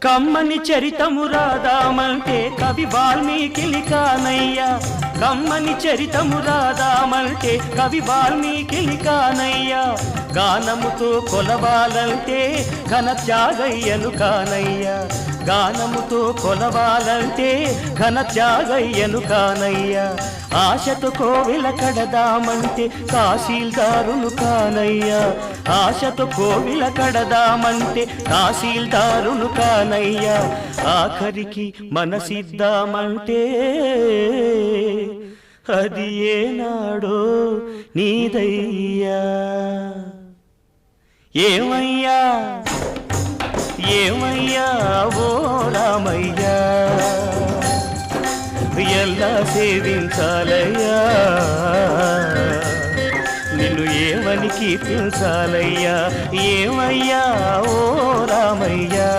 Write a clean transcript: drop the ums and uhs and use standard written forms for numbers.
కమ్మని చరితము రాదామంటే కవి వాల్మీకి కానయ్యా కమ్మని చరితము రాదామంటే కవి వాల్మీకి కానయ్యా గానముతో కొలవాలంటే ఘన త్యాగయ్యను కానయ్యా గానముతో కొలవాలంటే ఘన త్యాగయ్యను కానయ్యా ఆశతో కోవిల కడదామంటే తహసీల్దారును కానయ్యా ఆశతో కోవిల కడదామంటే తహసీల్దారును కానయ్యా ఆఖరికి మనసిద్దామంటే అది ఏనాడో నీదయ్యా ఏమయ్యా ఏమయ్యా ఓ రామయ్యా ఎలా సేవించాలయ్యా నిన్ను ఏమని కీర్తించాలయ్యా ఏమయ్యా ఓ రామయ్యా